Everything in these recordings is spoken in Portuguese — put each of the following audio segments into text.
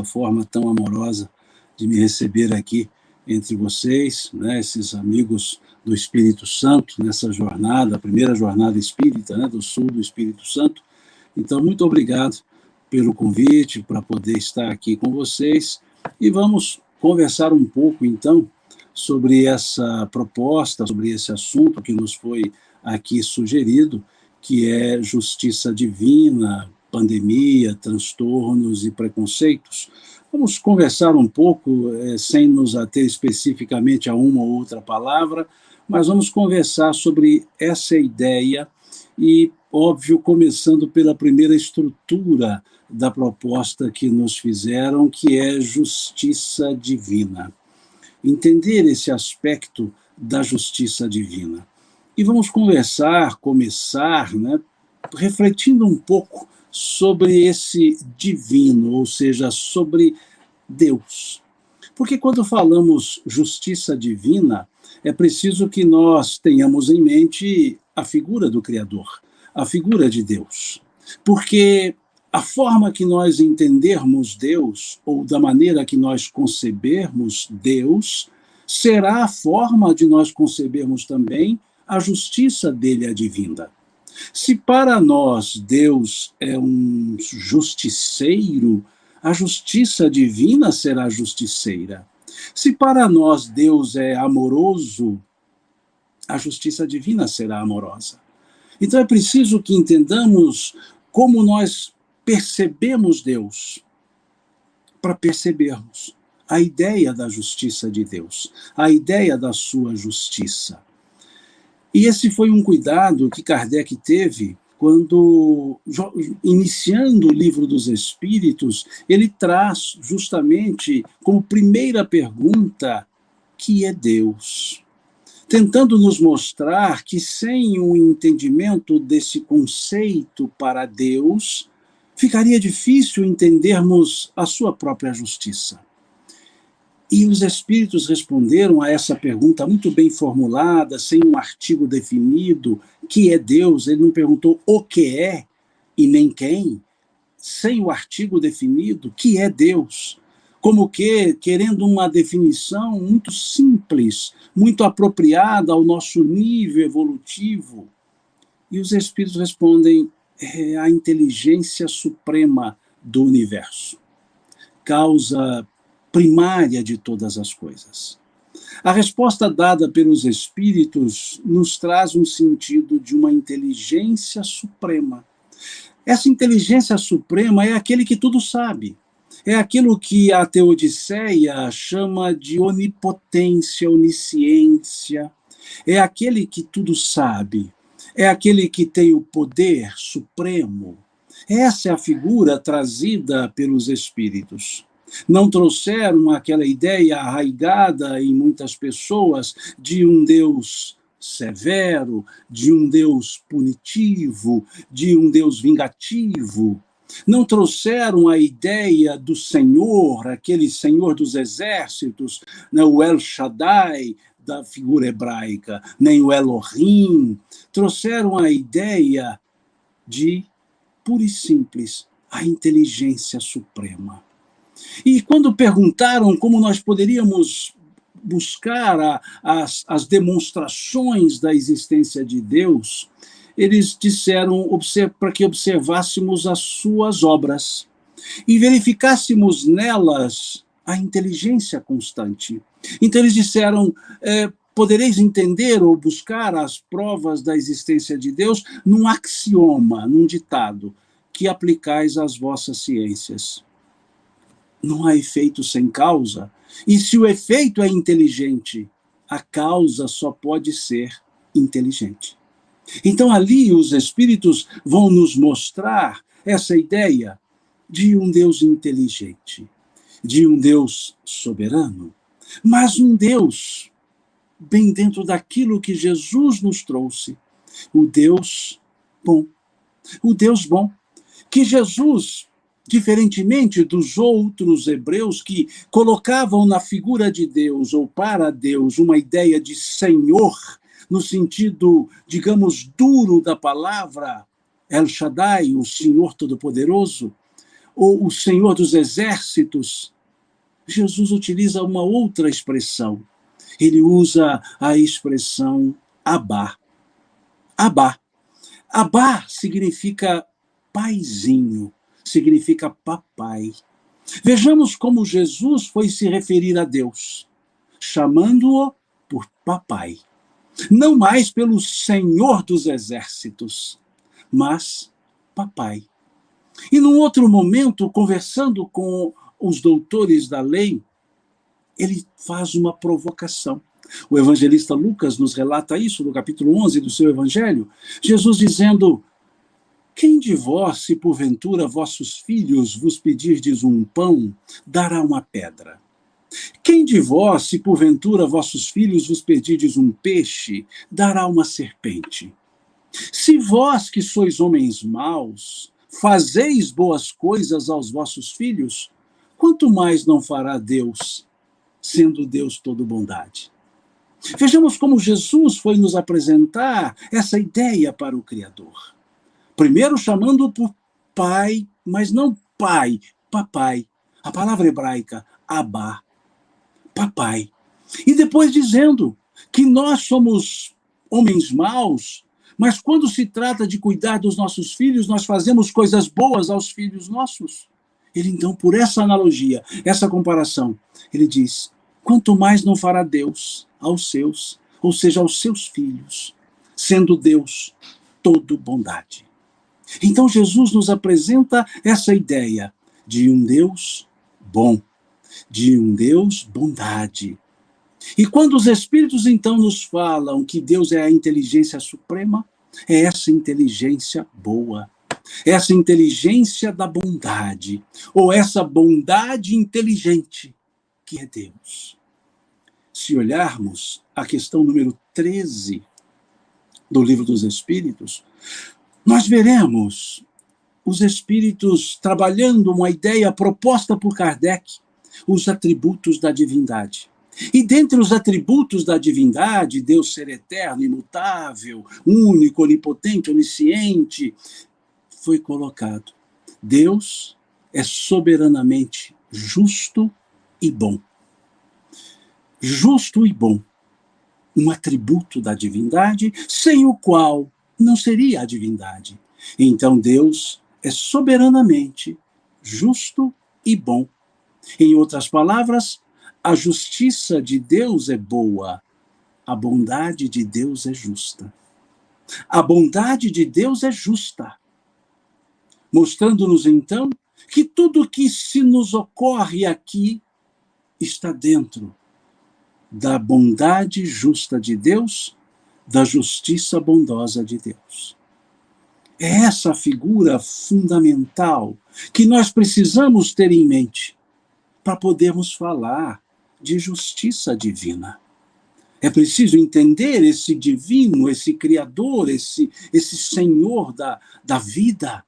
forma tão amorosa de me receber aqui entre vocês, né, esses amigos do Espírito Santo, nessa jornada, a primeira jornada espírita, né, do sul do Espírito Santo. Então, muito obrigado pelo convite, para poder estar aqui com vocês, e vamos conversar um pouco, então, sobre essa proposta, sobre esse assunto que nos foi aqui sugerido, que é justiça divina, pandemia, transtornos e preconceitos. Vamos conversar um pouco, sem nos ater especificamente a uma ou outra palavra, mas vamos conversar sobre essa ideia e, óbvio, começando pela primeira estrutura da proposta que nos fizeram, que é justiça divina. Entender esse aspecto da justiça divina. E vamos começar, né, refletindo um pouco sobre esse divino, ou seja, sobre Deus. Porque quando falamos justiça divina, é preciso que nós tenhamos em mente a figura do Criador, a figura de Deus. Porque a forma que nós entendermos Deus, ou da maneira que nós concebermos Deus, será a forma de nós concebermos também a justiça dele advinda. Se para nós Deus é um justiceiro, a justiça divina será justiceira. Se para nós Deus é amoroso, a justiça divina será amorosa. Então é preciso que entendamos como nós percebemos Deus, para percebermos a ideia da justiça de Deus, a ideia da sua justiça. E esse foi um cuidado que Kardec teve quando, iniciando o Livro dos Espíritos, ele traz justamente como primeira pergunta, que é Deus? Tentando nos mostrar que sem o entendimento desse conceito para Deus, ficaria difícil entendermos a sua própria justiça. E os espíritos responderam a essa pergunta muito bem formulada, sem um artigo definido, que é Deus. Ele não perguntou o que é e nem quem, sem o artigo definido, que é Deus. Como que, querendo uma definição muito simples, muito apropriada ao nosso nível evolutivo. E os espíritos respondem, é a inteligência suprema do universo, causa primária de todas as coisas. A resposta dada pelos espíritos nos traz um sentido de uma inteligência suprema. Essa inteligência suprema é aquele que tudo sabe. É aquilo que a Teodiceia chama de onipotência, onisciência. É aquele que tudo sabe. É aquele que tem o poder supremo. Essa é a figura trazida pelos espíritos. Não trouxeram aquela ideia arraigada em muitas pessoas de um Deus severo, de um Deus punitivo, de um Deus vingativo. Não trouxeram a ideia do Senhor, aquele Senhor dos exércitos, né, o El Shaddai, da figura hebraica, nem o Elohim. Trouxeram a ideia de, pura e simples, a inteligência suprema. E quando perguntaram como nós poderíamos buscar as demonstrações da existência de Deus, eles disseram para que observássemos as suas obras e verificássemos nelas a inteligência constante. Então eles disseram, podereis entender ou buscar as provas da existência de Deus num axioma, num ditado, que aplicais às vossas ciências. Não há efeito sem causa, e se o efeito é inteligente, a causa só pode ser inteligente. Então ali os espíritos vão nos mostrar essa ideia de um Deus inteligente, de um Deus soberano, mas um Deus bem dentro daquilo que Jesus nos trouxe, o Deus bom. O Deus bom, que Jesus, diferentemente dos outros hebreus que colocavam na figura de Deus ou para Deus uma ideia de Senhor, no sentido, digamos, duro da palavra, El Shaddai, o Senhor Todo-Poderoso, ou o Senhor dos Exércitos, Jesus utiliza uma outra expressão. Ele usa a expressão Abá. Abá. Abá significa paizinho, significa papai. Vejamos como Jesus foi se referir a Deus, chamando-o por papai. Não mais pelo Senhor dos Exércitos, mas papai. E num outro momento, conversando com os doutores da lei, ele faz uma provocação. O evangelista Lucas nos relata isso no capítulo 11 do seu evangelho. Jesus dizendo: quem de vós, se porventura vossos filhos vos pedirdes um pão, dará uma pedra? Quem de vós, se porventura vossos filhos vos pedirdes um peixe, dará uma serpente? Se vós, que sois homens maus, fazeis boas coisas aos vossos filhos, quanto mais não fará Deus, sendo Deus todo bondade? Vejamos como Jesus foi nos apresentar essa ideia para o Criador. Primeiro chamando-o por pai, mas não pai, papai. A palavra hebraica, Abá, papai. E depois dizendo que nós somos homens maus, mas quando se trata de cuidar dos nossos filhos, nós fazemos coisas boas aos filhos nossos. Ele então, por essa analogia, essa comparação, ele diz: quanto mais não fará Deus aos seus, ou seja, aos seus filhos, sendo Deus todo bondade. Então Jesus nos apresenta essa ideia de um Deus bom, de um Deus bondade. E quando os Espíritos então nos falam que Deus é a inteligência suprema, é essa inteligência boa, essa inteligência da bondade, ou essa bondade inteligente que é Deus. Se olharmos a questão número 13 do Livro dos Espíritos, nós veremos os Espíritos trabalhando uma ideia proposta por Kardec, os atributos da divindade. E dentre os atributos da divindade, Deus ser eterno, imutável, único, onipotente, onisciente, foi colocado: Deus é soberanamente justo e bom. Justo e bom, um atributo da divindade, sem o qual não seria a divindade. Então Deus é soberanamente justo e bom. Em outras palavras, a justiça de Deus é boa, a bondade de Deus é justa. A bondade de Deus é justa, mostrando-nos então que tudo que se nos ocorre aqui está dentro da bondade justa de Deus, da justiça bondosa de Deus. É essa a figura fundamental que nós precisamos ter em mente para podermos falar de justiça divina. É preciso entender esse divino, esse Criador, esse Senhor da vida,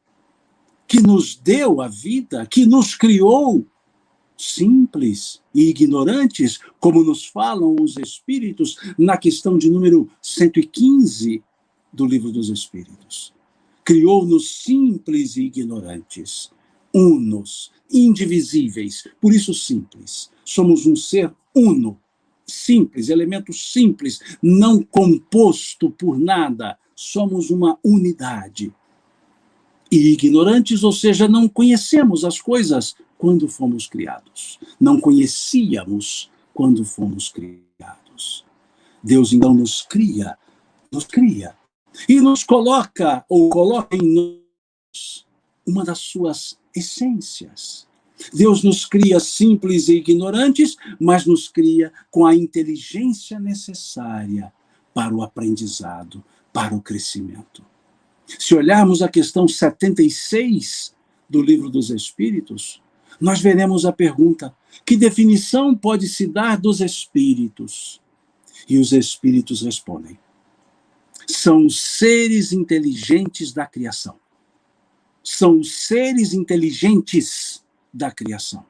que nos deu a vida, que nos criou simples e ignorantes, como nos falam os Espíritos na questão de número 115 do Livro dos Espíritos. Criou-nos simples e ignorantes, unos, indivisíveis, por isso simples. Somos um ser uno, simples, elemento simples, não composto por nada. Somos uma unidade. E ignorantes, ou seja, não conhecemos as coisas quando fomos criados. Não conhecíamos quando fomos criados. Deus então nos cria, e nos coloca, ou coloca em nós, uma das suas essências. Deus nos cria simples e ignorantes, mas nos cria com a inteligência necessária para o aprendizado, para o crescimento. Se olharmos a questão 76 do Livro dos Espíritos, nós veremos a pergunta: que definição pode se dar dos espíritos? E os espíritos respondem: são os seres inteligentes da criação. São os seres inteligentes da criação.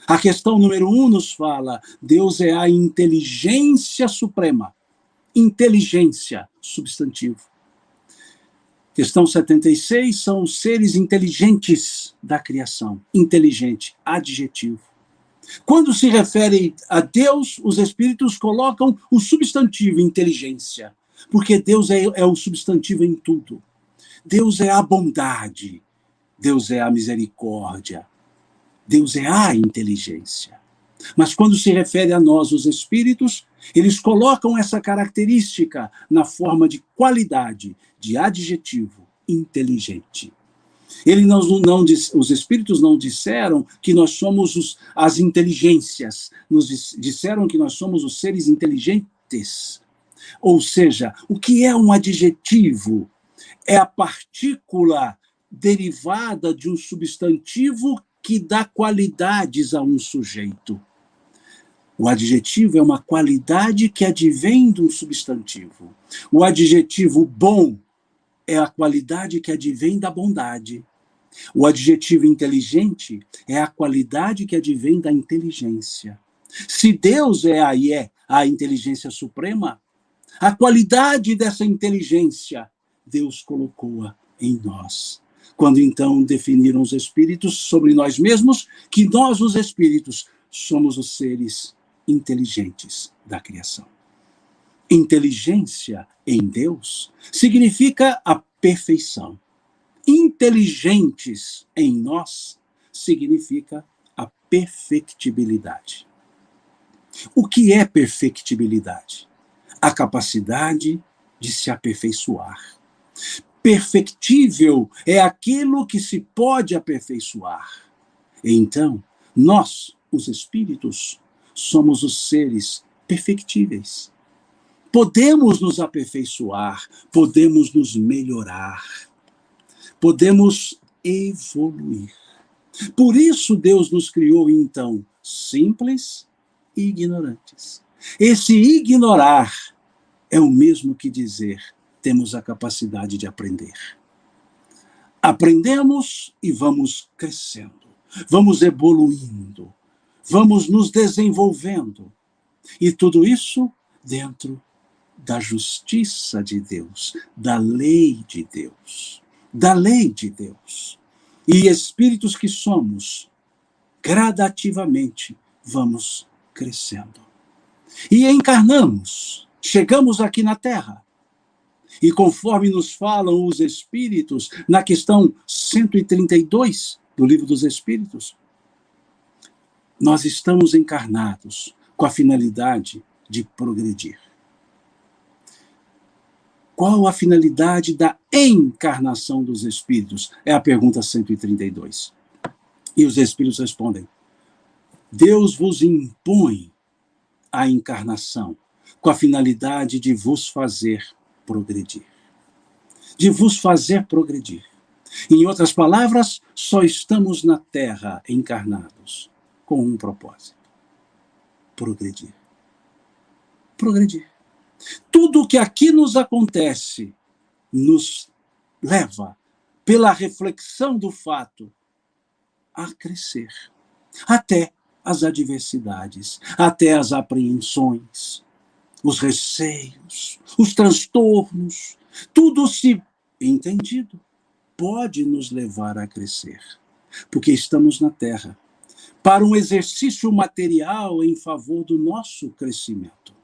A questão número 1 nos fala: Deus é a inteligência suprema. Inteligência, substantivo. Questão 76 são os seres inteligentes da criação. Inteligente, adjetivo. Quando se refere a Deus, os espíritos colocam o substantivo inteligência, porque Deus é o substantivo em tudo. Deus é a bondade, Deus é a misericórdia, Deus é a inteligência. Mas quando se refere a nós, os espíritos, eles colocam essa característica na forma de qualidade, de adjetivo, inteligente. Os espíritos não disseram que nós somos as inteligências, nos disseram que nós somos os seres inteligentes. Ou seja, o que é um adjetivo? É a partícula derivada de um substantivo que dá qualidades a um sujeito. O adjetivo é uma qualidade que advém de um substantivo. O adjetivo bom é a qualidade que advém da bondade. O adjetivo inteligente é a qualidade que advém da inteligência. Se Deus é a inteligência suprema, a qualidade dessa inteligência, Deus colocou-a em nós. Quando então definiram os espíritos sobre nós mesmos, que nós, os espíritos, somos os seres inteligentes da criação. Inteligência em Deus significa a perfeição. Inteligentes em nós significa a perfectibilidade. O que é perfectibilidade? A capacidade de se aperfeiçoar. Perfectível é aquilo que se pode aperfeiçoar. Então, nós, os espíritos, somos os seres perfectíveis. Podemos nos aperfeiçoar, podemos nos melhorar, podemos evoluir. Por isso Deus nos criou, então, simples e ignorantes. Esse ignorar é o mesmo que dizer, temos a capacidade de aprender. Aprendemos e vamos crescendo, vamos evoluindo, vamos nos desenvolvendo. E tudo isso dentro da justiça de Deus, da lei de Deus. Da lei de Deus. E espíritos que somos, gradativamente vamos crescendo. E encarnamos, chegamos aqui na Terra. E conforme nos falam os espíritos, na questão 132 do Livro dos Espíritos, nós estamos encarnados com a finalidade de progredir. Qual a finalidade da encarnação dos espíritos? É a pergunta 132. E os espíritos respondem: Deus vos impõe a encarnação com a finalidade de vos fazer progredir. De vos fazer progredir. Em outras palavras, só estamos na Terra encarnados com um propósito: progredir. Progredir. Tudo o que aqui nos acontece nos leva, pela reflexão do fato, a crescer. Até as adversidades, até as apreensões, os receios, os transtornos, tudo, se entendido, pode nos levar a crescer. Porque estamos na Terra para um exercício material em favor do nosso crescimento.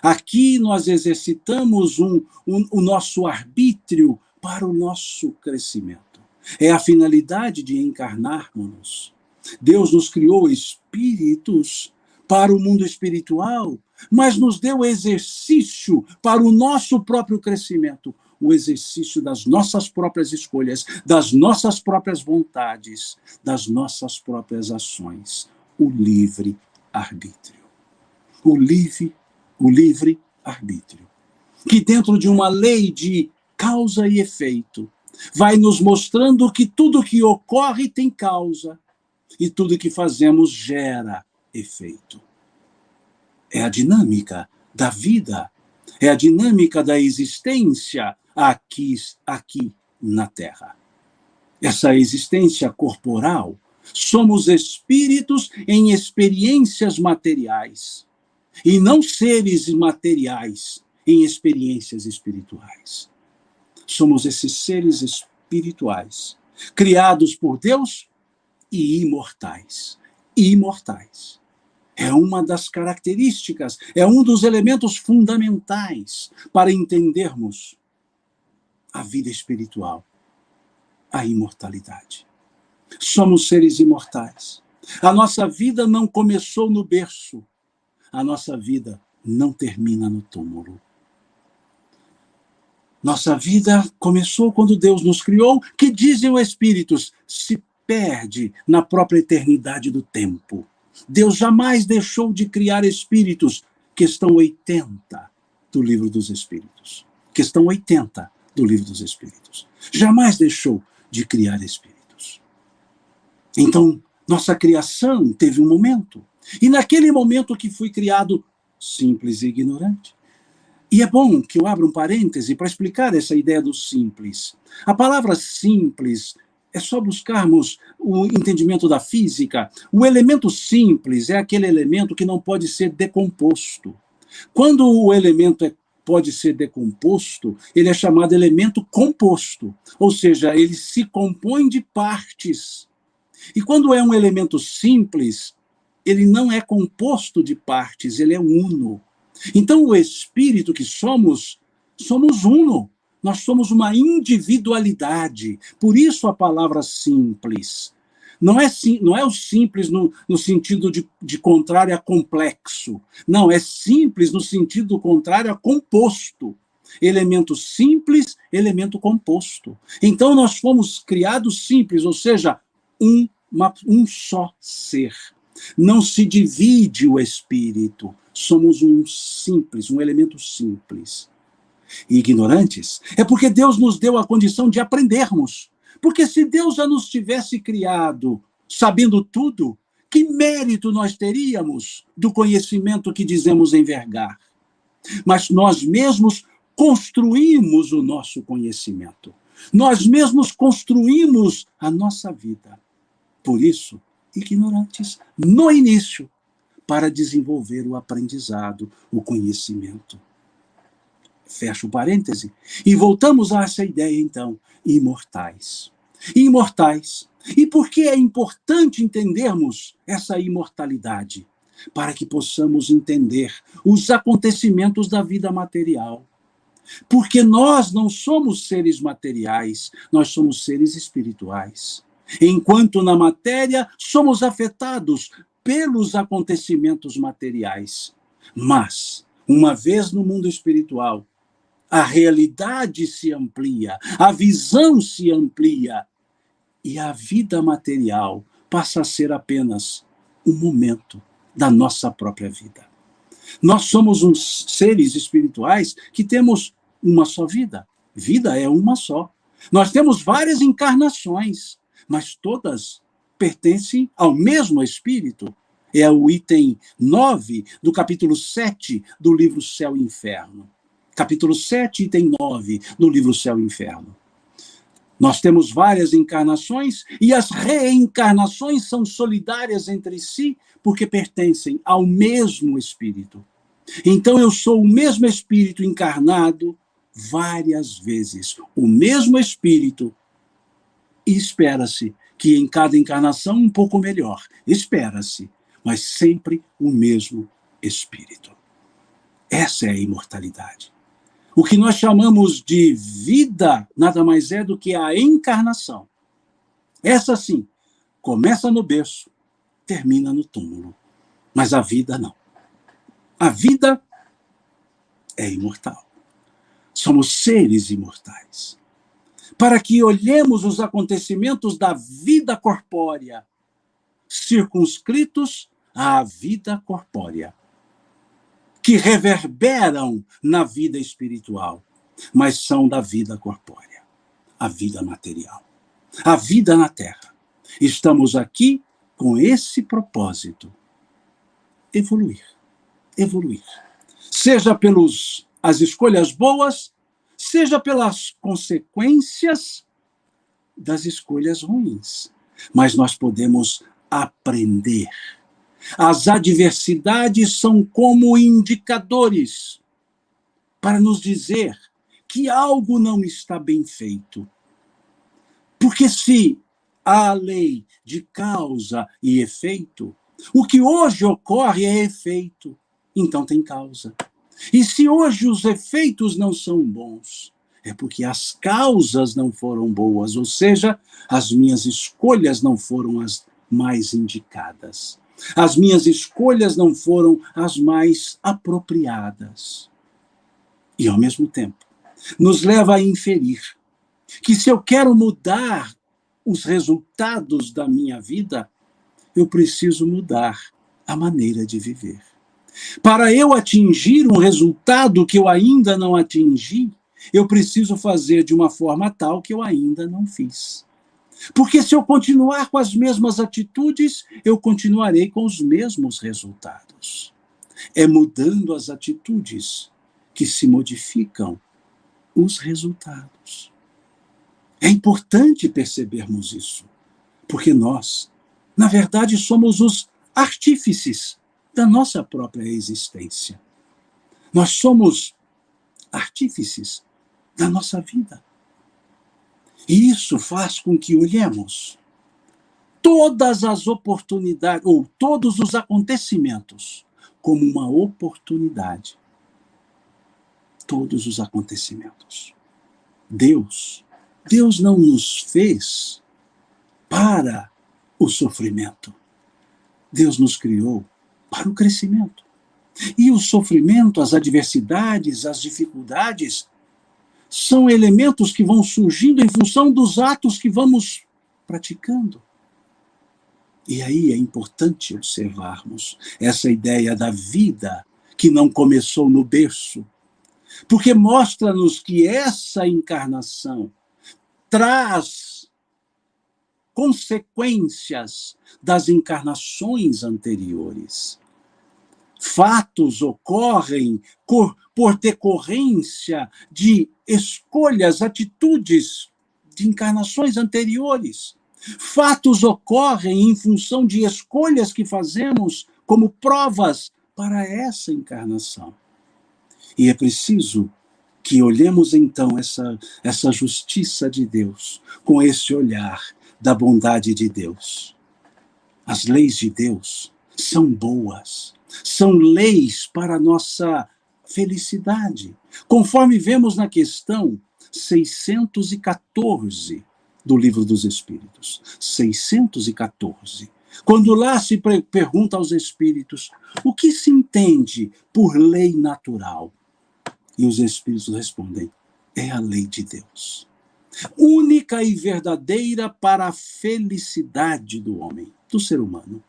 Aqui nós exercitamos o nosso arbítrio para o nosso crescimento. É a finalidade de encarnarmos. Deus nos criou espíritos para o mundo espiritual, mas nos deu exercício para o nosso próprio crescimento, o exercício das nossas próprias escolhas, das nossas próprias vontades, das nossas próprias ações, o livre-arbítrio. O livre-arbítrio, que dentro de uma lei de causa e efeito, vai nos mostrando que tudo que ocorre tem causa, e tudo que fazemos gera efeito. É a dinâmica da vida, é a dinâmica da existência aqui na Terra. Essa existência corporal, somos espíritos em experiências materiais, e não seres materiais em experiências espirituais. Somos esses seres espirituais, criados por Deus e imortais. Imortais. É uma das características, é um dos elementos fundamentais para entendermos a vida espiritual, a imortalidade. Somos seres imortais. A nossa vida não começou no berço. A nossa vida não termina no túmulo. Nossa vida começou quando Deus nos criou, que dizem os espíritos, se perde na própria eternidade do tempo. Deus jamais deixou de criar espíritos. Questão 80 do Livro dos Espíritos. Questão 80 do Livro dos Espíritos. Jamais deixou de criar espíritos. Então, nossa criação teve um momento. E naquele momento que fui criado, simples e ignorante. E é bom que eu abra um parêntese para explicar essa ideia do simples. A palavra simples é só buscarmos o entendimento da física. O elemento simples é aquele elemento que não pode ser decomposto. Quando o elemento pode ser decomposto, ele é chamado elemento composto. Ou seja, ele se compõe de partes. E quando é um elemento simples, ele não é composto de partes, ele é uno. Então, o espírito que somos uno. Nós somos uma individualidade. Por isso a palavra simples. Não é o simples no sentido de contrário a complexo. Não, é simples no sentido contrário a composto. Elemento simples, elemento composto. Então, nós fomos criados simples, ou seja, um só ser. Não se divide o espírito. Somos um simples, um elemento simples. E ignorantes é porque Deus nos deu a condição de aprendermos. Porque se Deus já nos tivesse criado sabendo tudo, que mérito nós teríamos do conhecimento que dizemos envergar? Mas nós mesmos construímos o nosso conhecimento. Nós mesmos construímos a nossa vida. Por isso, ignorantes, no início, para desenvolver o aprendizado, o conhecimento. Fecha o parêntese. E voltamos a essa ideia, então, imortais. Imortais. E por que é importante entendermos essa imortalidade? Para que possamos entender os acontecimentos da vida material. Porque nós não somos seres materiais, nós somos seres espirituais. Enquanto na matéria somos afetados pelos acontecimentos materiais. Mas, uma vez no mundo espiritual, a realidade se amplia, a visão se amplia, e a vida material passa a ser apenas um momento da nossa própria vida. Nós somos uns seres espirituais que temos uma só vida. Vida é uma só. Nós temos várias encarnações, mas todas pertencem ao mesmo Espírito. É o item 9 do capítulo 7 do livro Céu e Inferno. Capítulo 7, item 9 do livro Céu e Inferno. Nós temos várias encarnações e as reencarnações são solidárias entre si porque pertencem ao mesmo Espírito. Então eu sou o mesmo Espírito encarnado várias vezes. O mesmo Espírito. E espera-se que em cada encarnação um pouco melhor. Espera-se, mas sempre o mesmo Espírito. Essa é a imortalidade. O que nós chamamos de vida nada mais é do que a encarnação. Essa sim, começa no berço, termina no túmulo. Mas a vida não. A vida é imortal. Somos seres imortais. Para que olhemos os acontecimentos da vida corpórea, circunscritos à vida corpórea, que reverberam na vida espiritual, mas são da vida corpórea, a vida material, a vida na Terra. Estamos aqui com esse propósito: evoluir. Seja pelas escolhas boas, seja pelas consequências das escolhas ruins. Mas nós podemos aprender. As adversidades são como indicadores para nos dizer que algo não está bem feito. Porque se há a lei de causa e efeito, o que hoje ocorre é efeito, então tem causa. E se hoje os efeitos não são bons, é porque as causas não foram boas, ou seja, as minhas escolhas não foram as mais indicadas. As minhas escolhas não foram as mais apropriadas. E, ao mesmo tempo, nos leva a inferir que se eu quero mudar os resultados da minha vida, eu preciso mudar a maneira de viver. Para eu atingir um resultado que eu ainda não atingi, eu preciso fazer de uma forma tal que eu ainda não fiz. Porque se eu continuar com as mesmas atitudes, eu continuarei com os mesmos resultados. É mudando as atitudes que se modificam os resultados. É importante percebermos isso, porque nós, na verdade, somos os artífices da nossa própria existência. Nós somos artífices da nossa vida. E isso faz com que olhemos todas as oportunidades, ou todos os acontecimentos, como uma oportunidade. Todos os acontecimentos. Deus não nos fez para o sofrimento. Deus nos criou para o crescimento. E o sofrimento, as adversidades, as dificuldades, são elementos que vão surgindo em função dos atos que vamos praticando. E aí é importante observarmos essa ideia da vida que não começou no berço, porque mostra-nos que essa encarnação traz consequências das encarnações anteriores. Fatos ocorrem por decorrência de escolhas, atitudes de encarnações anteriores. Fatos ocorrem em função de escolhas que fazemos como provas para essa encarnação. E é preciso que olhemos então essa justiça de Deus com esse olhar da bondade de Deus. As leis de Deus são boas, são leis para a nossa felicidade, conforme vemos na questão 614 do Livro dos Espíritos. 614. Quando lá se pergunta aos espíritos o que se entende por lei natural. E os espíritos respondem: é a lei de Deus. Única e verdadeira para a felicidade do homem, do ser humano.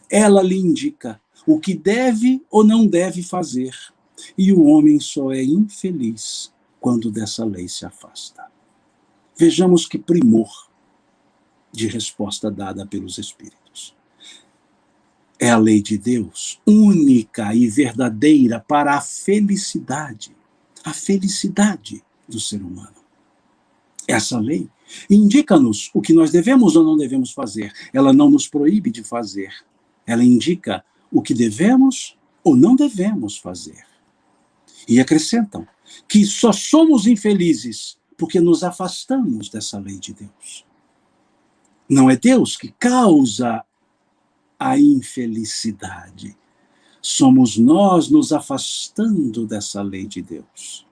Ela lhe indica o que deve ou não deve fazer. E o homem só é infeliz quando dessa lei se afasta. Vejamos que primor de resposta dada pelos espíritos. É a lei de Deus, única e verdadeira para a felicidade do ser humano. Essa lei indica-nos o que nós devemos ou não devemos fazer. Ela não nos proíbe de fazer. Ela indica o que devemos ou não devemos fazer. E acrescentam que só somos infelizes porque nos afastamos dessa lei de Deus. Não é Deus que causa a infelicidade. Somos nós nos afastando dessa lei de Deus,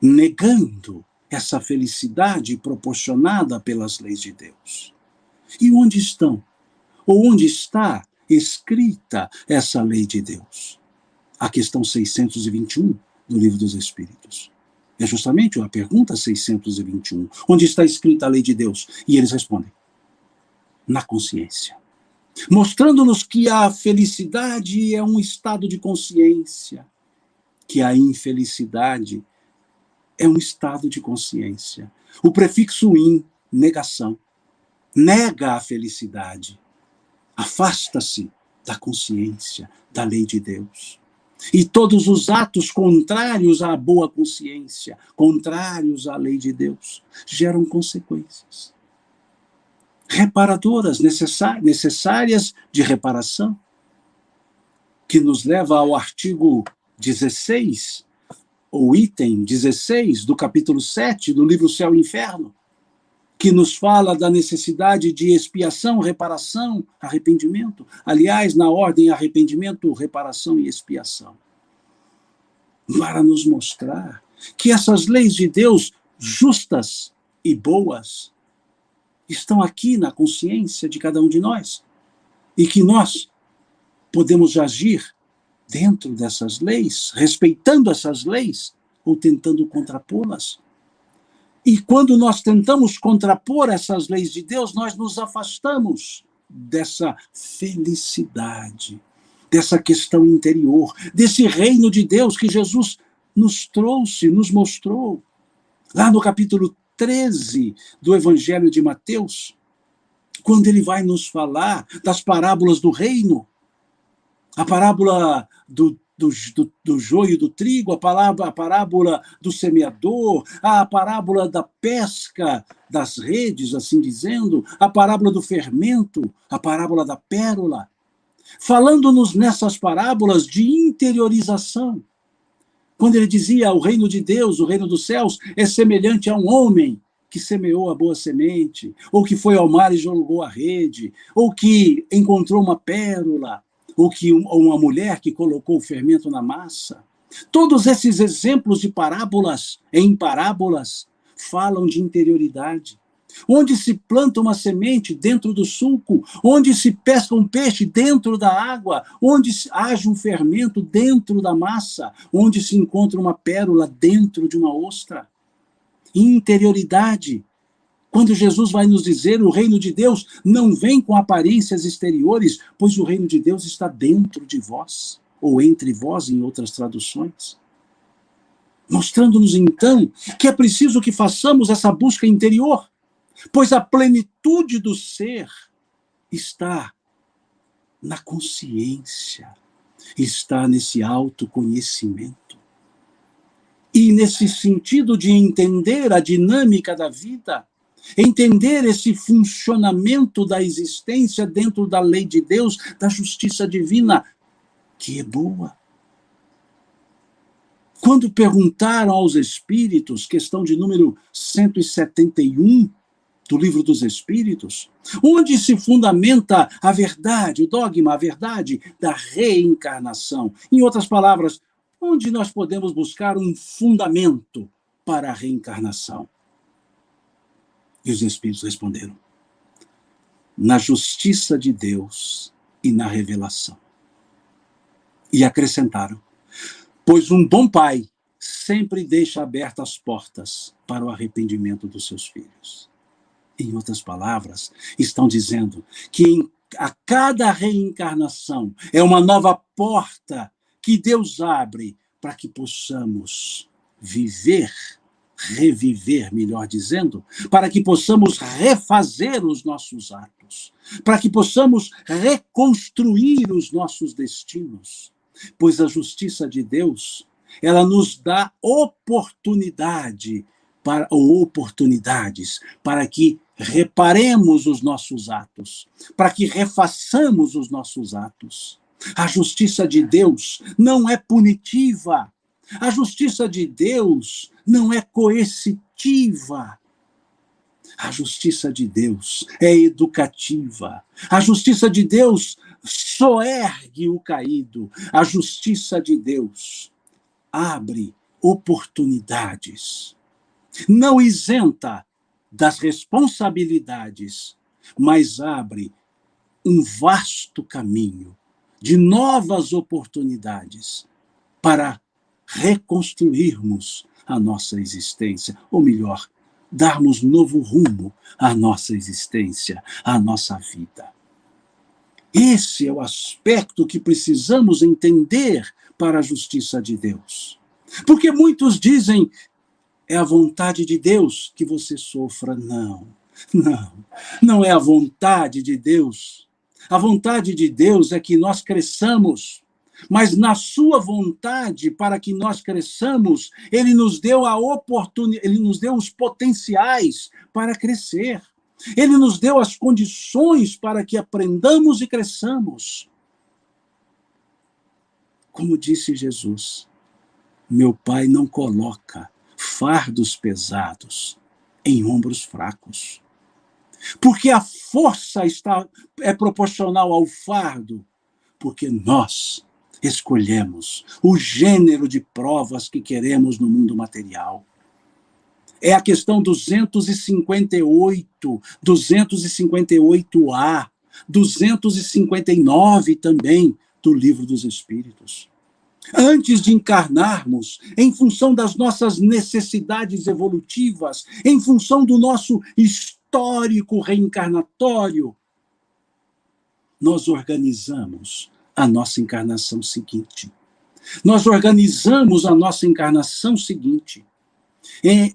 negando essa felicidade proporcionada pelas leis de Deus. E onde estão? Ou onde está escrita essa lei de Deus? A questão 621 do Livro dos Espíritos. É justamente a pergunta 621. Onde está escrita a lei de Deus? E eles respondem: na consciência. Mostrando-nos que a felicidade é um estado de consciência, que a infelicidade é um estado de consciência. O prefixo in, negação, nega a felicidade, afasta-se da consciência, da lei de Deus. E todos os atos contrários à boa consciência, contrários à lei de Deus, geram consequências reparadoras, necessárias de reparação, que nos leva ao artigo 16 o item 16 do capítulo 7 do livro Céu e Inferno, que nos fala da necessidade de expiação, reparação, arrependimento. Aliás, na ordem arrependimento, reparação e expiação. Para nos mostrar que essas leis de Deus, justas e boas, estão aqui na consciência de cada um de nós. E que nós podemos agir dentro dessas leis, respeitando essas leis, ou tentando contrapô-las. E quando nós tentamos contrapor essas leis de Deus, nós nos afastamos dessa felicidade, dessa questão interior, desse reino de Deus que Jesus nos trouxe, nos mostrou. Lá no capítulo 13 do Evangelho de Mateus, quando ele vai nos falar das parábolas do reino, a parábola do joio e do trigo, a parábola do semeador, a parábola da pesca das redes, assim dizendo, a parábola do fermento, a parábola da pérola, falando-nos nessas parábolas de interiorização. Quando ele dizia, o reino de Deus, o reino dos céus, é semelhante a um homem que semeou a boa semente, ou que foi ao mar e jogou a rede, ou que encontrou uma pérola, ou uma mulher que colocou o fermento na massa. Todos esses exemplos de parábolas, em parábolas, falam de interioridade. Onde se planta uma semente dentro do sulco, onde se pesca um peixe dentro da água, onde age um fermento dentro da massa, onde se encontra uma pérola dentro de uma ostra. Interioridade. Quando Jesus vai nos dizer, o reino de Deus não vem com aparências exteriores, pois o reino de Deus está dentro de vós, ou entre vós, em outras traduções. Mostrando-nos, então, que é preciso que façamos essa busca interior, pois a plenitude do ser está na consciência, está nesse autoconhecimento. E nesse sentido de entender a dinâmica da vida, entender esse funcionamento da existência dentro da lei de Deus, da justiça divina, que é boa. Quando perguntaram aos espíritos, questão de número 171 do Livro dos Espíritos, onde se fundamenta a verdade, o dogma, a verdade da reencarnação. Em outras palavras, onde nós podemos buscar um fundamento para a reencarnação? E os Espíritos responderam: na justiça de Deus e na revelação. E acrescentaram: pois um bom pai sempre deixa abertas as portas para o arrependimento dos seus filhos. Em outras palavras, estão dizendo que a cada reencarnação é uma nova porta que Deus abre para que possamos reviver, melhor dizendo, para que possamos refazer os nossos atos, para que possamos reconstruir os nossos destinos, pois a justiça de Deus, ela nos dá oportunidades para que reparemos os nossos atos, para que refaçamos os nossos atos. A justiça de Deus não é punitiva. A justiça de Deus não é coercitiva. A justiça de Deus é educativa. A justiça de Deus soergue o caído. A justiça de Deus abre oportunidades. Não isenta das responsabilidades, mas abre um vasto caminho de novas oportunidades para reconstruirmos a nossa existência, ou melhor, darmos novo rumo à nossa existência, à nossa vida. Esse é o aspecto que precisamos entender para a justiça de Deus. Porque muitos dizem, é a vontade de Deus que você sofra. Não é a vontade de Deus. A vontade de Deus é que nós cresçamos, mas na sua vontade, para que nós cresçamos, Ele nos deu a oportunidade, Ele nos deu os potenciais para crescer. Ele nos deu as condições para que aprendamos e cresçamos. Como disse Jesus, Meu Pai não coloca fardos pesados em ombros fracos. Porque a força é proporcional ao fardo, porque nós escolhemos o gênero de provas que queremos no mundo material. É a questão 258, 258A, 259 também do Livro dos Espíritos. Antes de encarnarmos, em função das nossas necessidades evolutivas, em função do nosso histórico reencarnatório, nós organizamos a nossa encarnação seguinte. Nós organizamos a nossa encarnação seguinte,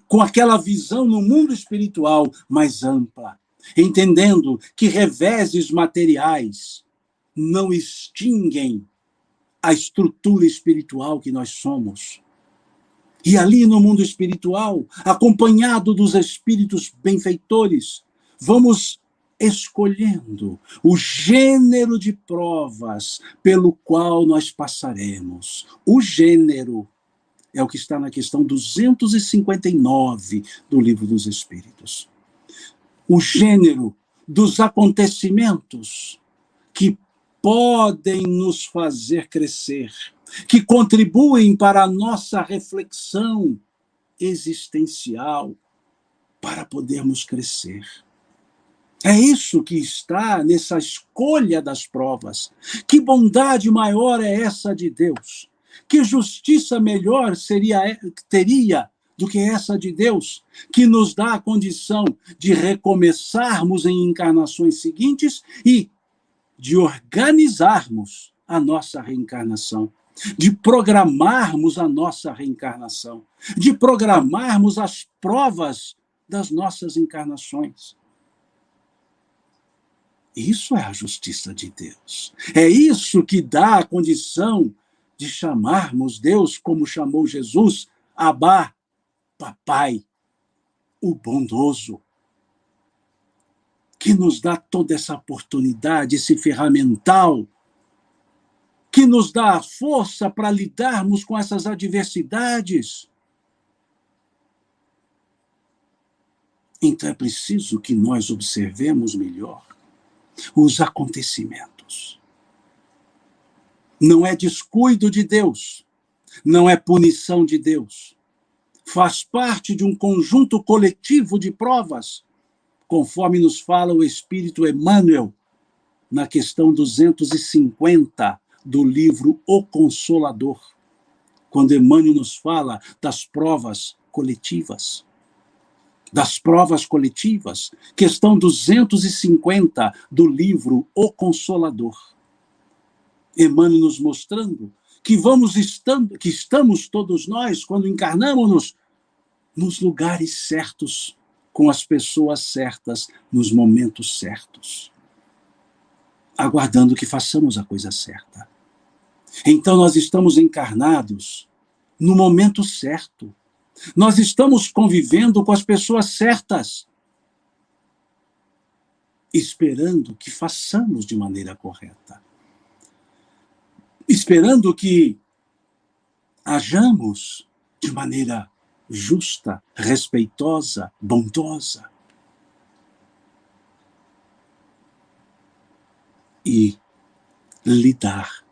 com aquela visão no mundo espiritual mais ampla, entendendo que reveses materiais não extinguem a estrutura espiritual que nós somos. E ali no mundo espiritual, acompanhado dos espíritos benfeitores, vamos escolhendo o gênero de provas pelo qual nós passaremos. O gênero é o que está na questão 259 do Livro dos Espíritos. O gênero dos acontecimentos que podem nos fazer crescer, que contribuem para a nossa reflexão existencial, para podermos crescer. É isso que está nessa escolha das provas. Que bondade maior é essa de Deus? Que justiça melhor teria do que essa de Deus, que nos dá a condição de recomeçarmos em encarnações seguintes e de organizarmos a nossa reencarnação, de programarmos a nossa reencarnação, de programarmos as provas das nossas encarnações. Isso é a justiça de Deus. É isso que dá a condição de chamarmos Deus, como chamou Jesus, Abá, Papai, o bondoso, que nos dá toda essa oportunidade, esse ferramental, que nos dá a força para lidarmos com essas adversidades. Então é preciso que nós observemos melhor os acontecimentos. Não é descuido de Deus, não é punição de Deus. Faz parte de um conjunto coletivo de provas, conforme nos fala o Espírito Emmanuel, na questão 250 do livro O Consolador, quando Emmanuel nos fala das provas coletivas. Das provas coletivas, questão 250 do livro O Consolador. Emmanuel nos mostrando que estamos todos nós, quando encarnamos nos lugares certos, com as pessoas certas, nos momentos certos, aguardando que façamos a coisa certa. Então nós estamos encarnados no momento certo. Nós estamos convivendo com as pessoas certas, esperando que façamos de maneira correta, esperando que hajamos de maneira justa, respeitosa, bondosa. E lidar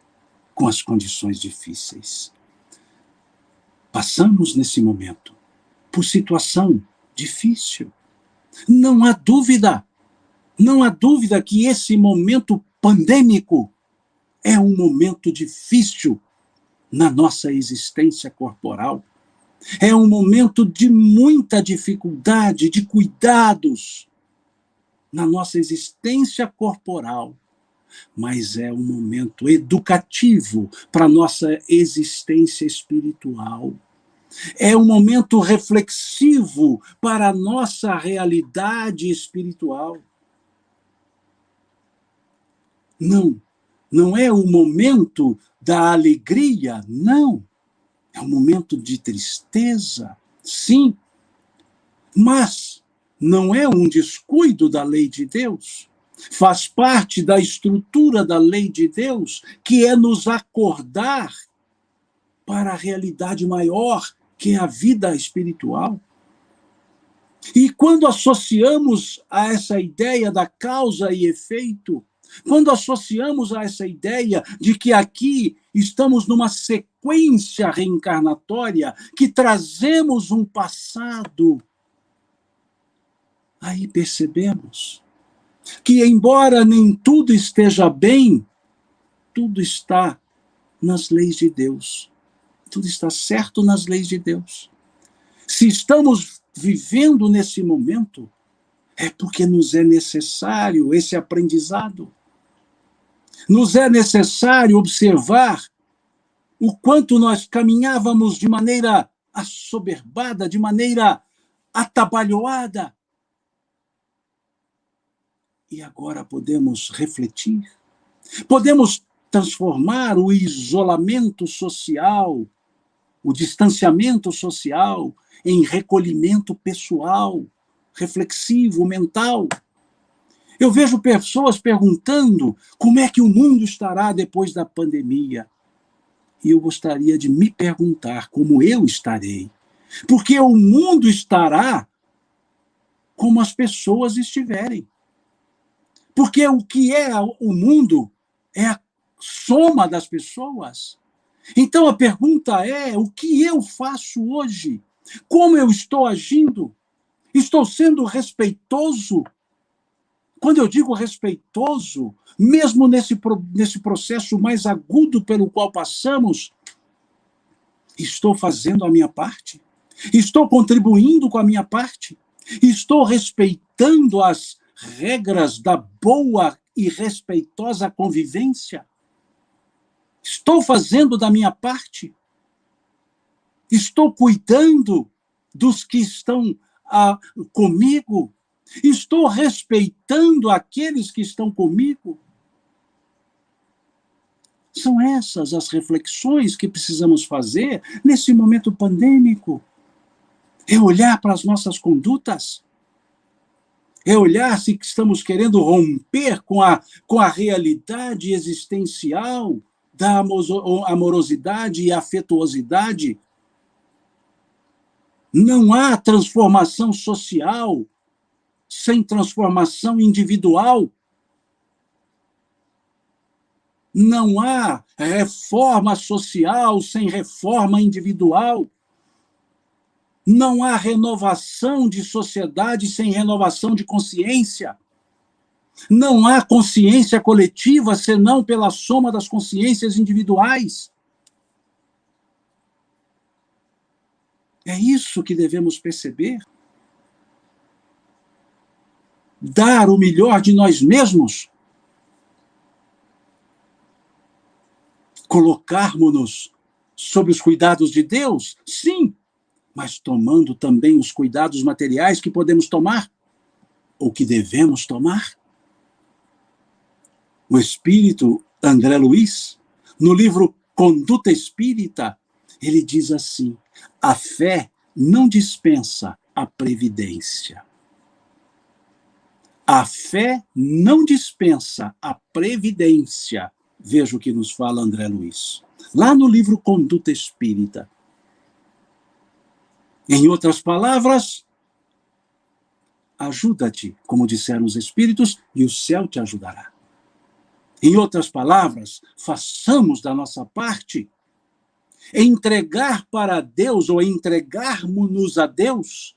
com as condições difíceis. Passamos nesse momento por situação difícil. Não há dúvida que esse momento pandêmico é um momento difícil na nossa existência corporal. É um momento de muita dificuldade, de cuidados na nossa existência corporal. Mas é um momento educativo para a nossa existência espiritual. É um momento reflexivo para a nossa realidade espiritual. Não é o momento da alegria, não. É um momento de tristeza, sim. Mas não é um descuido da lei de Deus. Faz parte da estrutura da lei de Deus, que é nos acordar para a realidade maior, que é a vida espiritual. E quando associamos a essa ideia da causa e efeito, quando associamos a essa ideia de que aqui estamos numa sequência reencarnatória, que trazemos um passado, aí percebemos que, embora nem tudo esteja bem, tudo está nas leis de Deus. Tudo está certo nas leis de Deus. Se estamos vivendo nesse momento, é porque nos é necessário esse aprendizado. Nos é necessário observar o quanto nós caminhávamos de maneira assoberbada, de maneira atabalhoada. E agora podemos refletir, podemos transformar o isolamento social, o distanciamento social, em recolhimento pessoal, reflexivo, mental. Eu vejo pessoas perguntando como é que o mundo estará depois da pandemia. E eu gostaria de me perguntar como eu estarei. Porque o mundo estará como as pessoas estiverem. Porque o que é o mundo é a soma das pessoas. Então a pergunta é: o que eu faço hoje? Como eu estou agindo? Estou sendo respeitoso? Quando eu digo respeitoso, mesmo nesse processo mais agudo pelo qual passamos, estou fazendo a minha parte? Estou contribuindo com a minha parte? Estou respeitando as regras da boa e respeitosa convivência? Estou fazendo da minha parte? Estou cuidando dos que estão comigo? Estou respeitando aqueles que estão comigo? São essas as reflexões que precisamos fazer nesse momento pandêmico. É olhar para as nossas condutas. É olhar se estamos querendo romper com a realidade existencial da amorosidade e afetuosidade. Não há transformação social sem transformação individual. Não há reforma social sem reforma individual. Não há renovação de sociedade sem renovação de consciência. Não há consciência coletiva senão pela soma das consciências individuais. É isso que devemos perceber. Dar o melhor de nós mesmos. Colocarmos-nos sob os cuidados de Deus? Sim, mas tomando também os cuidados materiais que podemos tomar, ou que devemos tomar. O espírito André Luiz, no livro Conduta Espírita, ele diz assim: a fé não dispensa a previdência. A fé não dispensa a previdência. Veja o que nos fala André Luiz. Lá no livro Conduta Espírita. Em outras palavras, ajuda-te, como disseram os Espíritos, e o céu te ajudará. Em outras palavras, façamos da nossa parte. Entregar para Deus, ou entregarmos-nos a Deus,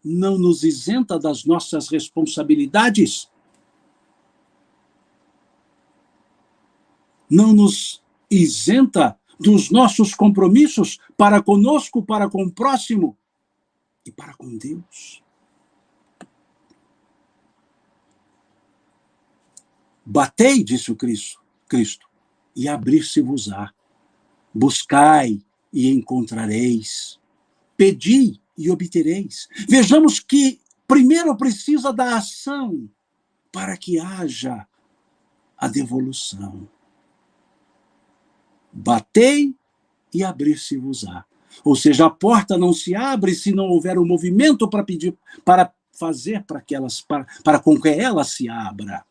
não nos isenta das nossas responsabilidades. Não nos isenta dos nossos compromissos para conosco, para com o próximo e para com Deus. Batei, disse o Cristo, e abrir-se-vos-á. Buscai e encontrareis. Pedi e obtereis. Vejamos que primeiro precisa da ação para que haja a devolução. Batei e abrir-se-vos-á. Ou seja, a porta não se abre se não houver um movimento para pedir, para fazer para com que ela se abra.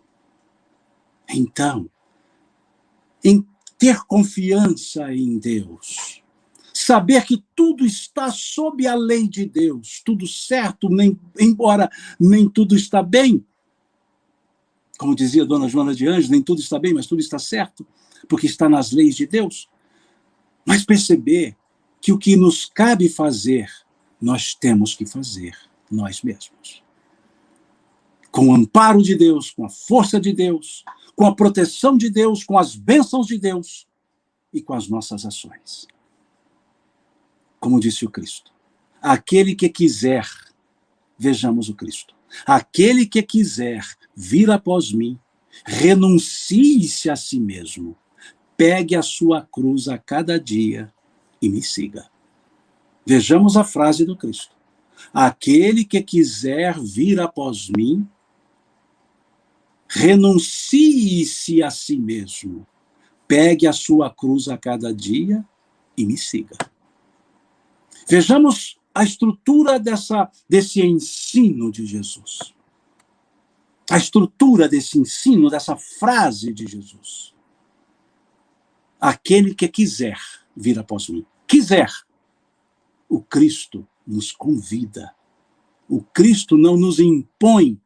Então, em ter confiança em Deus, Saber que tudo está sob a lei de Deus, tudo certo, embora nem tudo está bem. Como dizia Dona Joana de Anjos, nem tudo está bem, mas tudo está certo, porque está nas leis de Deus. Mas perceber que o que nos cabe fazer, nós temos que fazer nós mesmos. Com o amparo de Deus, com a força de Deus, com a proteção de Deus, com as bênçãos de Deus e com as nossas ações. Como disse o Cristo, aquele que quiser, vejamos o Cristo, aquele que quiser vir após mim, renuncie-se a si mesmo, pegue a sua cruz a cada dia e me siga. Vejamos a frase do Cristo. Aquele que quiser vir após mim, renuncie-se a si mesmo, pegue a sua cruz a cada dia e me siga. Vejamos a estrutura desse ensino de Jesus. A estrutura desse ensino, dessa frase de Jesus. Aquele que quiser vir após mim. Quiser. O Cristo nos convida. O Cristo não nos impõe.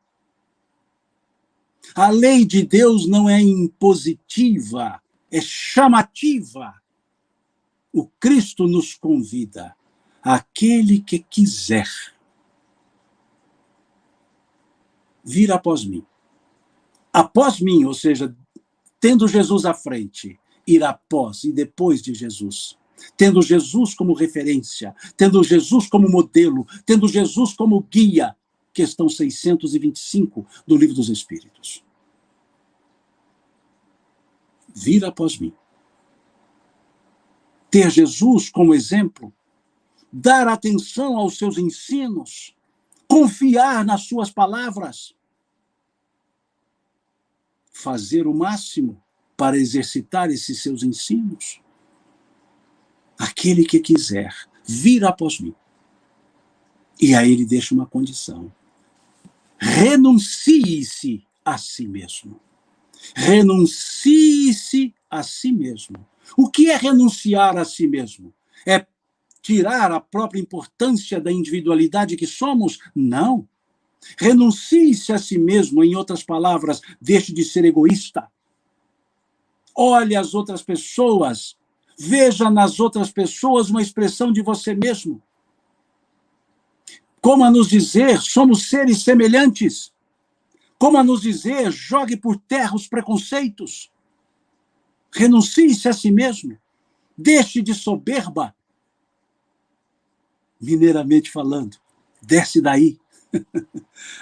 A lei de Deus não é impositiva, é chamativa. O Cristo nos convida. Aquele que quiser vir após mim. Após mim, ou seja, tendo Jesus à frente, ir após e depois de Jesus. Tendo Jesus como referência, tendo Jesus como modelo, tendo Jesus como guia. Questão 625 do Livro dos Espíritos. Vir após mim. Ter Jesus como exemplo. Dar atenção aos seus ensinos, confiar nas suas palavras, fazer o máximo para exercitar esses seus ensinos. Aquele que quiser vir após mim. E aí ele deixa uma condição. Renuncie-se a si mesmo. Renuncie-se a si mesmo. O que é renunciar a si mesmo? É tirar a própria importância da individualidade que somos? Não. Renuncie-se a si mesmo, em outras palavras, deixe de ser egoísta. Olhe as outras pessoas, veja nas outras pessoas uma expressão de você mesmo. Como a nos dizer, somos seres semelhantes. Como a nos dizer, jogue por terra os preconceitos. Renuncie-se a si mesmo. Deixe de soberba. Mineiramente falando, desce daí.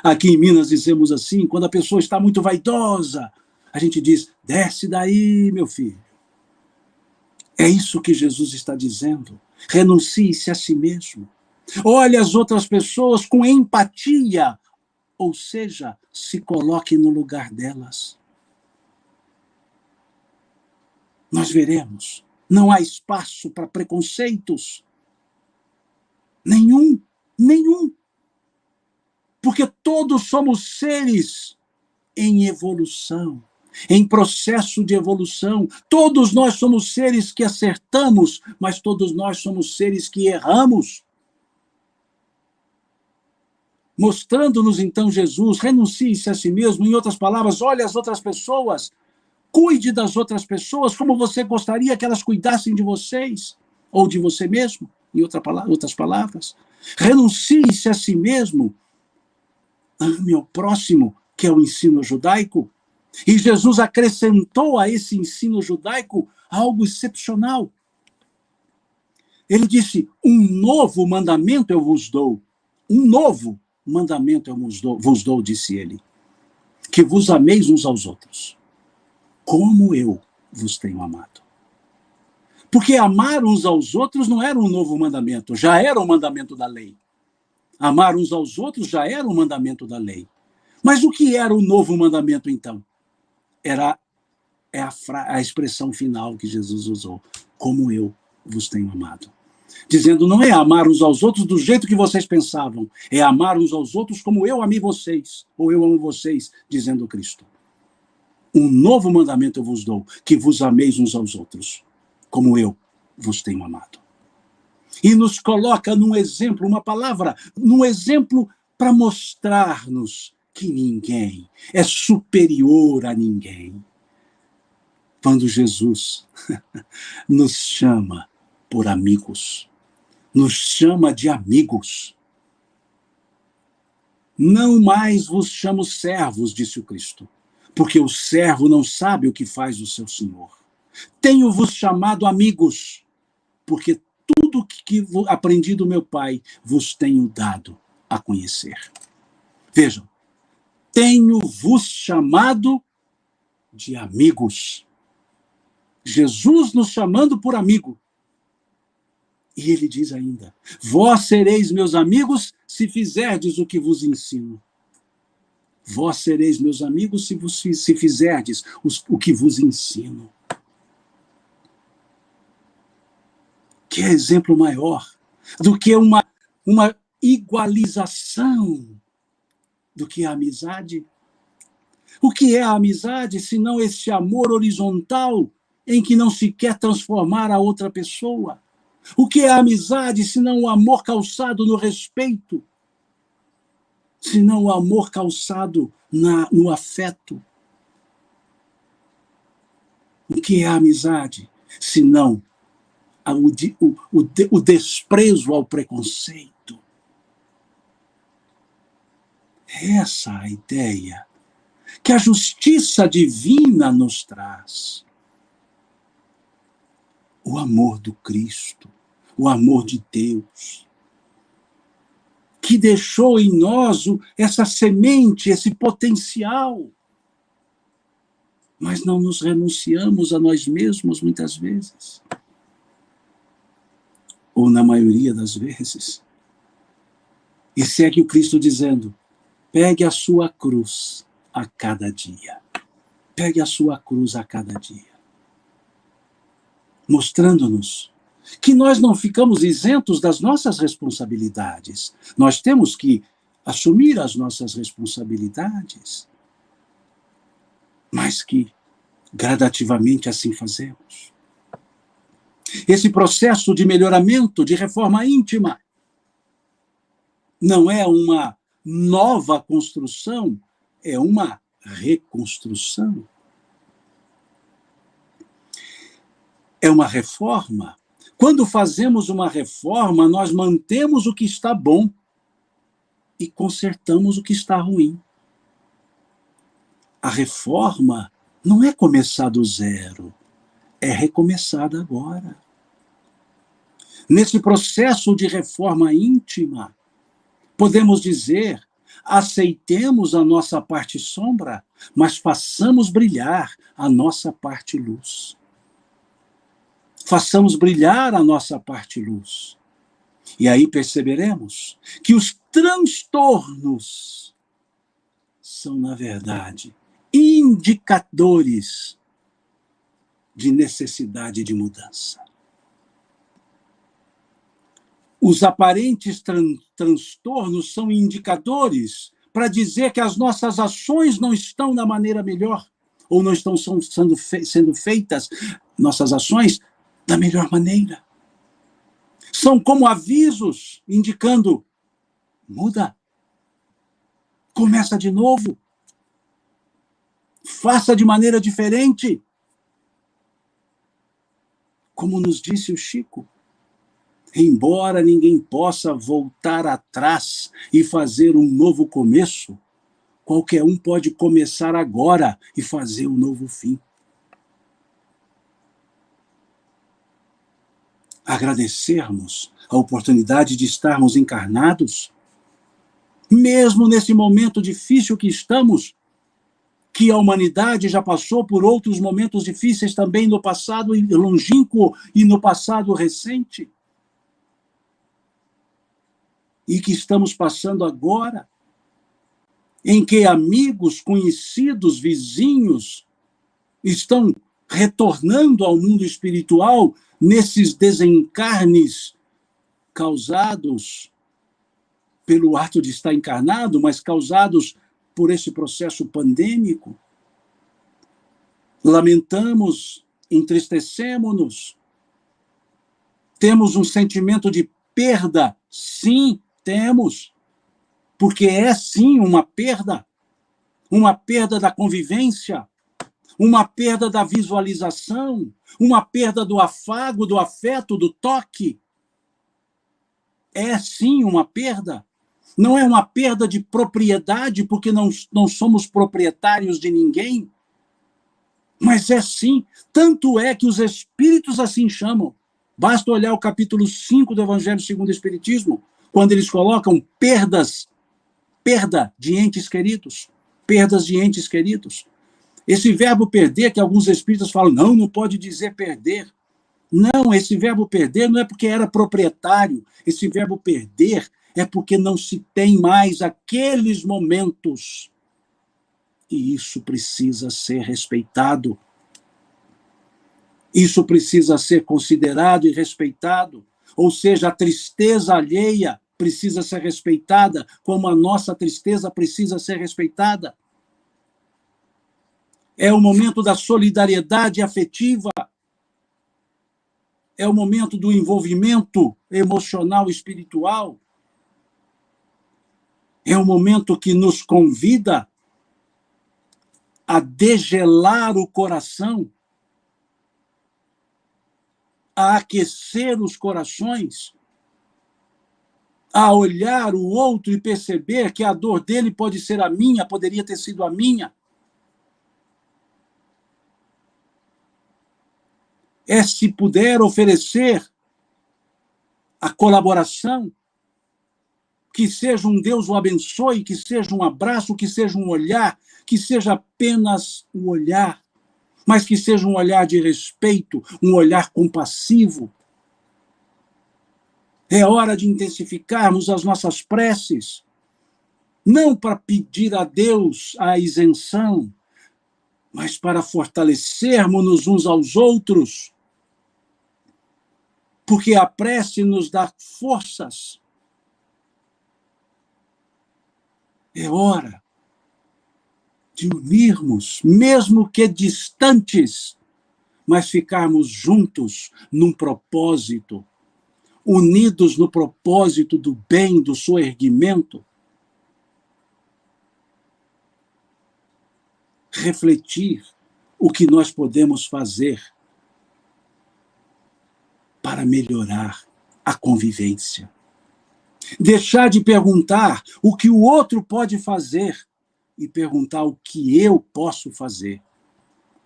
Aqui em Minas dizemos assim, quando a pessoa está muito vaidosa, a gente diz, desce daí, meu filho. É isso que Jesus está dizendo. Renuncie-se a si mesmo. Olhe as outras pessoas com empatia, ou seja, se coloque no lugar delas. Nós veremos, não há espaço para preconceitos. Nenhum. Porque todos somos seres em evolução, em processo de evolução. Todos nós somos seres que acertamos, mas todos nós somos seres que erramos. Mostrando-nos então Jesus, renuncie-se a si mesmo, em outras palavras, olhe as outras pessoas, cuide das outras pessoas como você gostaria que elas cuidassem de vocês, ou de você mesmo, em outras palavras. Renuncie-se a si mesmo, ame ao próximo, que é o ensino judaico. E Jesus acrescentou a esse ensino judaico algo excepcional. Ele disse, um novo mandamento eu vos dou. Um novo mandamento eu vos dou, disse ele. Que vos ameis uns aos outros, como eu vos tenho amado. Porque amar uns aos outros não era um novo mandamento, já era um mandamento da lei. Amar uns aos outros já era um mandamento da lei. Mas o que era o novo mandamento, então? Era a expressão final que Jesus usou. Como eu vos tenho amado. Dizendo, não é amar uns aos outros do jeito que vocês pensavam. É amar uns aos outros como eu amei vocês. Ou eu amo vocês, dizendo Cristo. Um novo mandamento eu vos dou, que vos ameis uns aos outros, como eu vos tenho amado. e nos coloca num exemplo, uma palavra, num exemplo para mostrar-nos que ninguém é superior a ninguém. Quando Jesus nos chama por amigos, nos chama de amigos. Não mais vos chamo servos, disse o Cristo, porque o servo não sabe o que faz o seu senhor. Tenho-vos chamado amigos, porque tudo que aprendi do meu Pai vos tenho dado a conhecer. Vejam, tenho-vos chamado de amigos. Jesus nos chamando por amigo. E ele diz ainda: vós sereis meus amigos se fizerdes o que vos ensino. Vós sereis meus amigos se fizerdes o que vos ensino. Que exemplo maior do que uma igualização do que a amizade? O que é a amizade senão esse amor horizontal em que não se quer transformar a outra pessoa? O que é a amizade senão o amor calçado no respeito? Senão o amor calçado no afeto? O que é a amizade senão o desprezo ao preconceito? Essa é a ideia que a justiça divina nos traz. O amor do Cristo, o amor de Deus, que deixou em nós essa semente, esse potencial. Mas não nos renunciamos a nós mesmos muitas vezes. Ou na maioria das vezes. E segue o Cristo dizendo: pegue a sua cruz a cada dia. Pegue a sua cruz a cada dia. Mostrando-nos que nós não ficamos isentos das nossas responsabilidades. Nós temos que assumir as nossas responsabilidades, mas que gradativamente assim fazemos. Esse processo de melhoramento, de reforma íntima, não é uma nova construção, é uma reconstrução. É uma reforma. Quando fazemos uma reforma, nós mantemos o que está bom e consertamos o que está ruim. A reforma não é começar do zero, é recomeçar agora. Nesse processo de reforma íntima, podemos dizer: aceitemos a nossa parte sombra, mas façamos brilhar a nossa parte luz. Façamos brilhar a nossa parte luz. E aí perceberemos que os transtornos são, na verdade, indicadores de necessidade de mudança. Os aparentes transtornos são indicadores para dizer que as nossas ações não estão da maneira melhor, ou não estão sendo feitas, nossas ações, da melhor maneira. São como avisos indicando: muda, começa de novo, faça de maneira diferente. Como nos disse o Chico, embora ninguém possa voltar atrás e fazer um novo começo, qualquer um pode começar agora e fazer um novo fim. Agradecermos a oportunidade de estarmos encarnados, mesmo nesse momento difícil que estamos, que a humanidade já passou por outros momentos difíceis também no passado longínquo e no passado recente, e que estamos passando agora, em que amigos, conhecidos, vizinhos estão retornando ao mundo espiritual nesses desencarnes causados pelo ato de estar encarnado, mas causados por esse processo pandêmico. Lamentamos, entristecemos-nos, Temos um sentimento de perda? Sim, temos. Porque é sim uma perda da convivência, uma perda da visualização, uma perda do afago, do afeto, do toque. É sim uma perda. Não é uma perda de propriedade, porque não somos proprietários de ninguém, mas é sim. Tanto é que os espíritos assim chamam. Basta olhar o capítulo 5 do Evangelho segundo o Espiritismo, quando eles colocam perda de entes queridos, perdas de entes queridos. Esse verbo perder, que alguns espíritas falam, não pode dizer perder. Não, esse verbo perder não é porque era proprietário, esse verbo perder é porque não se tem mais aqueles momentos. E isso precisa ser respeitado. Isso precisa ser considerado e respeitado. Ou seja, a tristeza alheia precisa ser respeitada, como a nossa tristeza precisa ser respeitada. É o momento da solidariedade afetiva. É o momento do envolvimento emocional e espiritual. É um momento que nos convida a degelar o coração, a aquecer os corações, a olhar o outro e perceber que a dor dele pode ser a minha, poderia ter sido a minha. É se puder oferecer a colaboração, que seja um Deus o abençoe, que seja um abraço, que seja um olhar, que seja apenas um olhar, mas que seja um olhar de respeito, um olhar compassivo. É hora de intensificarmos as nossas preces, não para pedir a Deus a isenção, mas para fortalecermos-nos uns aos outros, porque a prece nos dá forças. É hora de unirmos, mesmo que distantes, mas ficarmos juntos num propósito, unidos no propósito do bem, do soerguimento. Refletir o que nós podemos fazer para melhorar a convivência. Deixar de perguntar o que o outro pode fazer e perguntar o que eu posso fazer.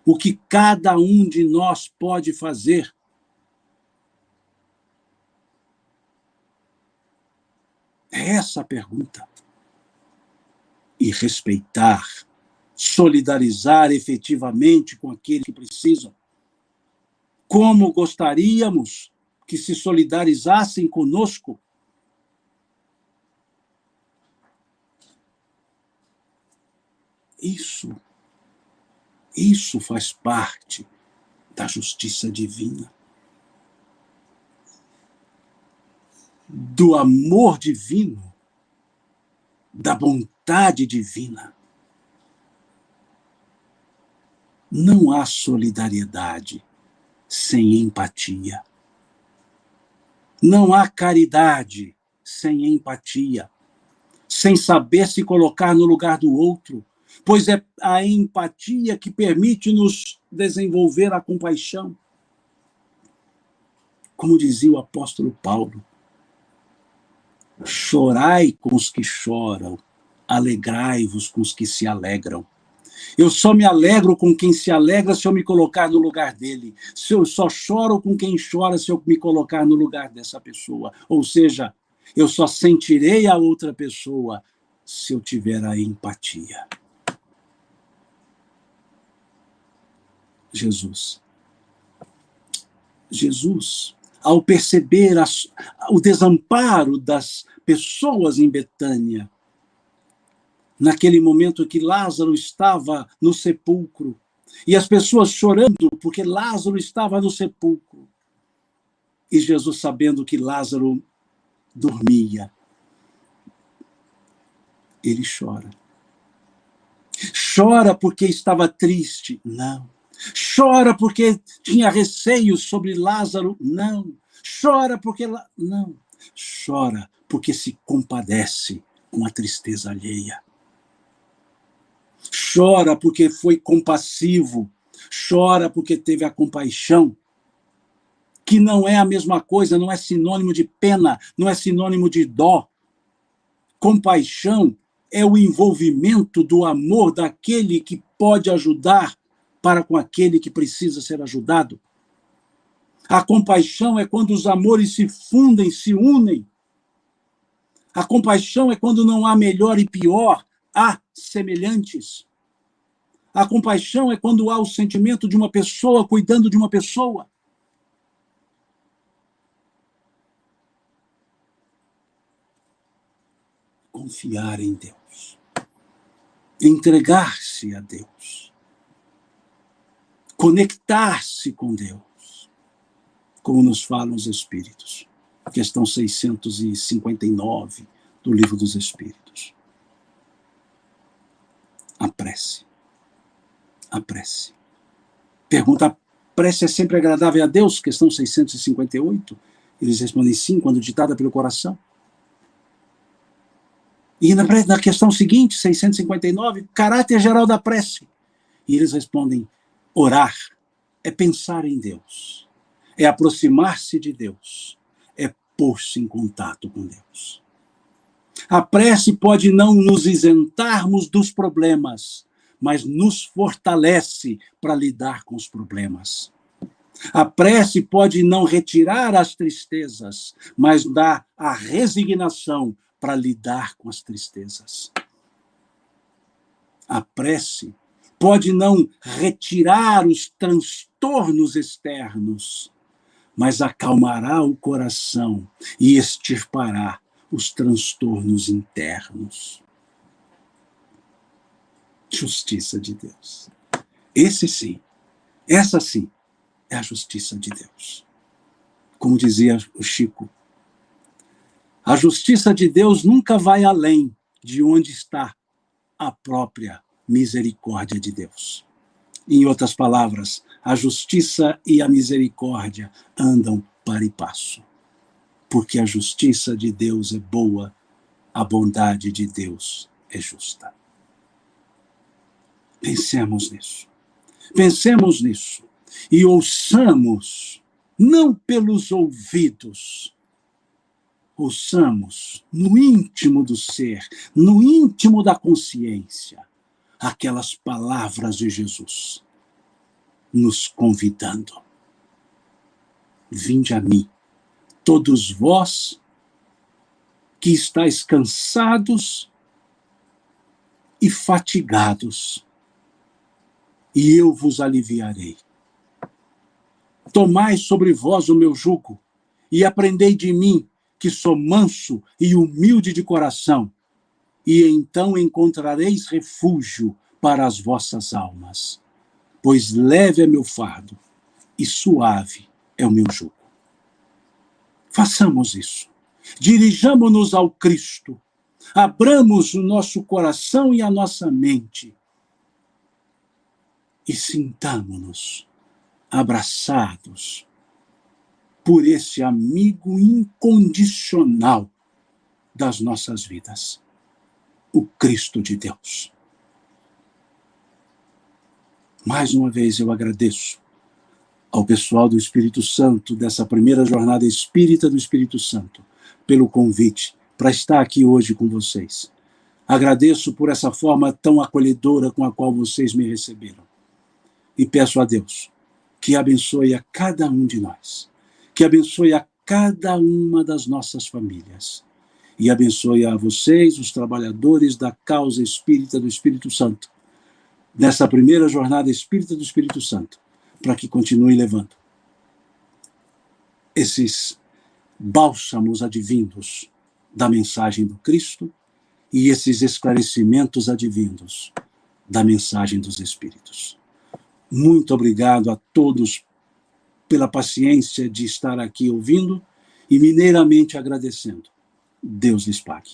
O que cada um de nós pode fazer. É essa a pergunta. E respeitar, solidarizar efetivamente com aqueles que precisam. Como gostaríamos que se solidarizassem conosco. Isso faz parte da justiça divina, do amor divino, da vontade divina. Não há solidariedade sem empatia. Não há caridade sem empatia, sem saber se colocar no lugar do outro, pois é a empatia que permite-nos desenvolver a compaixão. Como dizia o apóstolo Paulo, chorai com os que choram, alegrai-vos com os que se alegram. Eu só me alegro com quem se alegra se eu me colocar no lugar dele. Se eu só choro com quem chora se eu me colocar no lugar dessa pessoa. Ou seja, eu só sentirei a outra pessoa se eu tiver a empatia. Jesus, ao perceber o desamparo das pessoas em Betânia, naquele momento que Lázaro estava no sepulcro, e as pessoas chorando porque Lázaro estava no sepulcro, e Jesus sabendo que Lázaro dormia, ele chora. Chora porque estava triste? Não. Chora porque tinha receios sobre Lázaro? Não. chora porque ela... Não, chora porque se compadece com a tristeza alheia. Chora porque foi compassivo, chora porque teve a compaixão, que não é a mesma coisa, não é sinônimo de pena, não é sinônimo de dó. Compaixão é o envolvimento do amor daquele que pode ajudar para com aquele que precisa ser ajudado. A compaixão é quando os amores se fundem, se unem. A compaixão é quando não há melhor e pior, há semelhantes. A compaixão é quando há o sentimento de uma pessoa cuidando de uma pessoa. Confiar em Deus. Entregar-se a Deus. Conectar-se com Deus. Como nos falam os Espíritos. Questão 659 do Livro dos Espíritos. A prece. A prece. Pergunta: a prece é sempre agradável a Deus? Questão 658. Eles respondem sim, quando ditada pelo coração. E na questão seguinte, 659, caráter geral da prece. E eles respondem: orar é pensar em Deus, é aproximar-se de Deus, é pôr-se em contato com Deus. A prece pode não nos isentarmos dos problemas, mas nos fortalece para lidar com os problemas. A prece pode não retirar as tristezas, mas dá a resignação para lidar com as tristezas. A prece pode não retirar os transtornos externos, mas acalmará o coração e extirpará os transtornos internos. Justiça de Deus. Esse sim, essa sim, é a justiça de Deus. Como dizia o Chico, a justiça de Deus nunca vai além de onde está a própria misericórdia de Deus. Em outras palavras, a justiça e a misericórdia andam para e passo. Porque a justiça de Deus é boa, a bondade de Deus é justa. Pensemos nisso. Pensemos nisso. E ouçamos, não pelos ouvidos, ouçamos no íntimo do ser, no íntimo da consciência, aquelas palavras de Jesus, nos convidando. Vinde a mim, todos vós que estáis cansados e fatigados, e eu vos aliviarei. Tomai sobre vós o meu jugo, e aprendei de mim, que sou manso e humilde de coração, e então encontrareis refúgio para as vossas almas. Pois leve é meu fardo, e suave é o meu jugo. Façamos isso. Dirijamo-nos ao Cristo. Abramos o nosso coração e a nossa mente. E sintamo-nos abraçados por esse amigo incondicional das nossas vidas, o Cristo de Deus. Mais uma vez eu agradeço ao pessoal do Espírito Santo, dessa primeira jornada espírita do Espírito Santo, pelo convite para estar aqui hoje com vocês. Agradeço por essa forma tão acolhedora com a qual vocês me receberam. E peço a Deus que abençoe a cada um de nós, que abençoe a cada uma das nossas famílias, e abençoe a vocês, os trabalhadores da causa espírita do Espírito Santo, nessa primeira jornada espírita do Espírito Santo, para que continue levando esses bálsamos advindos da mensagem do Cristo e esses esclarecimentos advindos da mensagem dos Espíritos. Muito obrigado a todos pela paciência de estar aqui ouvindo e mineiramente agradecendo. Deus lhes pague.